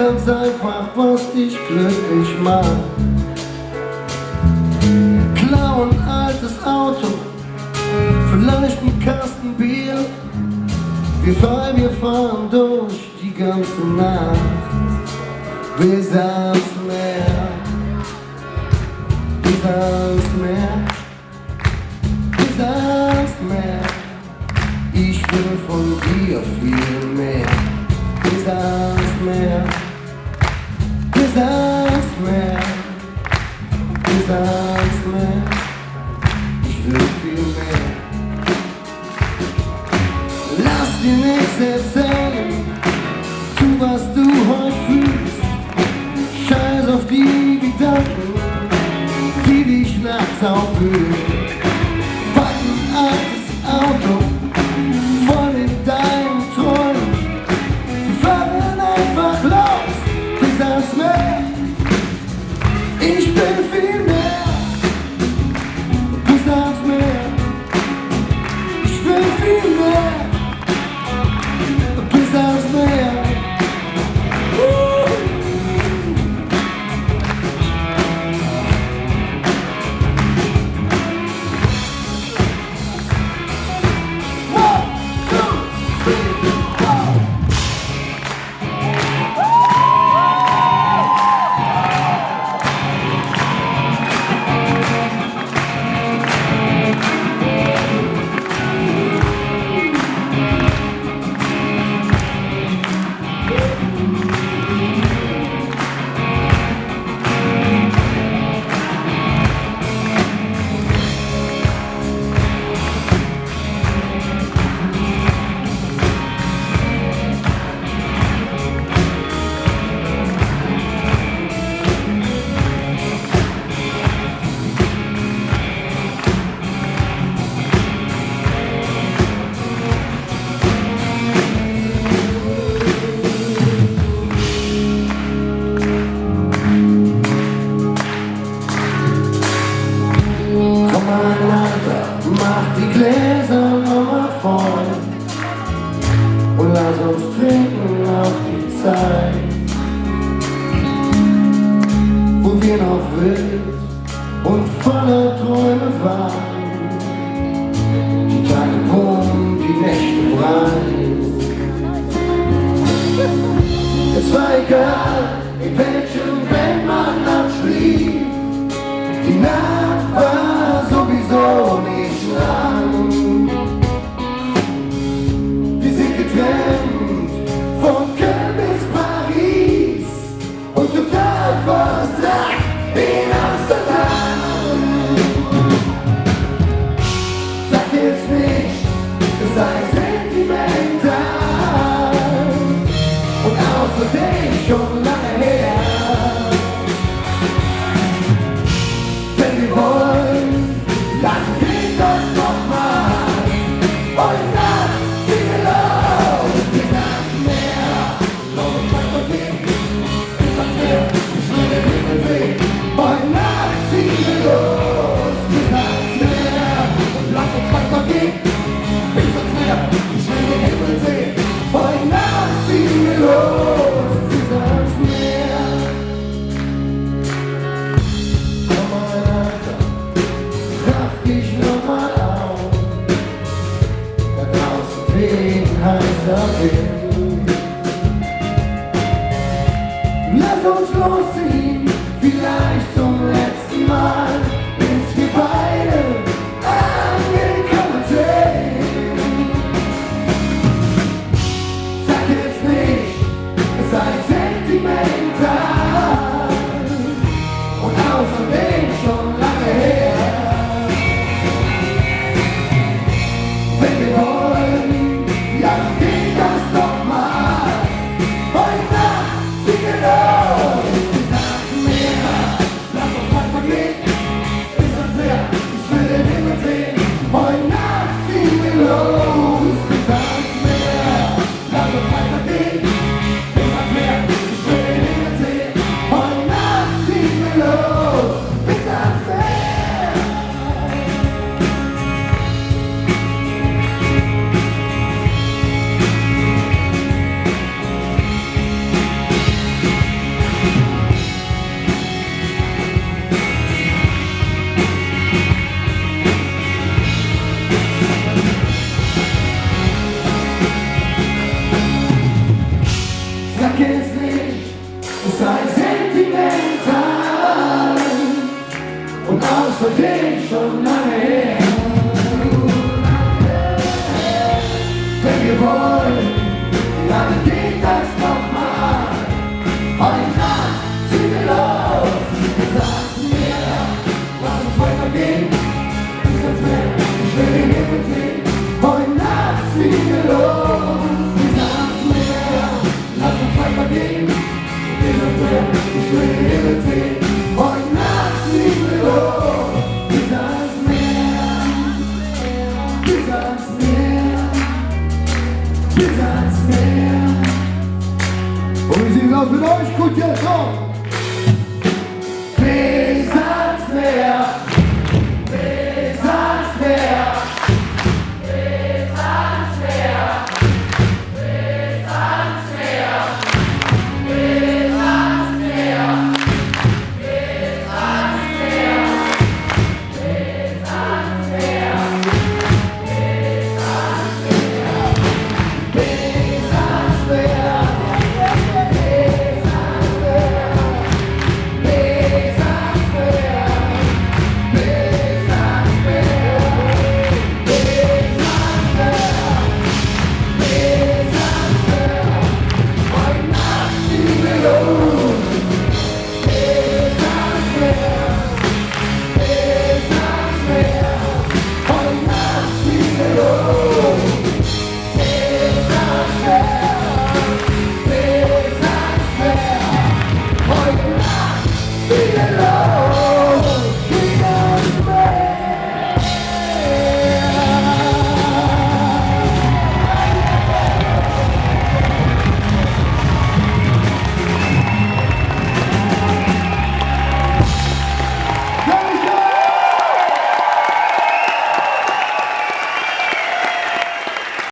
ganz einfach, was dich glücklich macht. Klau ein altes Auto, vielleicht ein Kasten Bier. Wir fahren durch die ganze Nacht bis ans Meer, bis ans Meer, bis ans Meer. Ich will von dir viel mehr. Bis ans Meer, bis ans Meer, bis ans Meer. Ich will viel mehr. Lass dir nichts erzählen, tu was du heute fühlst. Scheiß auf die Gedanken, die dich nachts aufwühlen. Pack ein altes Auto voll in deinen Träumen. Wir fahren einfach los bis ans Meer. Ich will viel mehr. Bis ans Meer. Ich will viel mehr. Bis ans Meer. Mach die Gläser nochmal voll und lass uns trinken auf die Zeit, wo wir noch wild und voller Träume waren. Die Tage bumm, die Nächte breit. Es war egal, in welchem Bett man abschlief. Die Nacht war sowieso nicht lang. Wir sind getrennt von Köln bis Paris und total versagt in Amsterdam. Sag jetzt nicht, sei sentimental und außerdem schon lange her. Wenn wir wollen, dann geht das nochmal. Heute Nacht sind wir los bis ans Meer. Los, mein Gott, bis ans Meer, ich will den Himmel sehen. Heute Nacht außerdem schon lange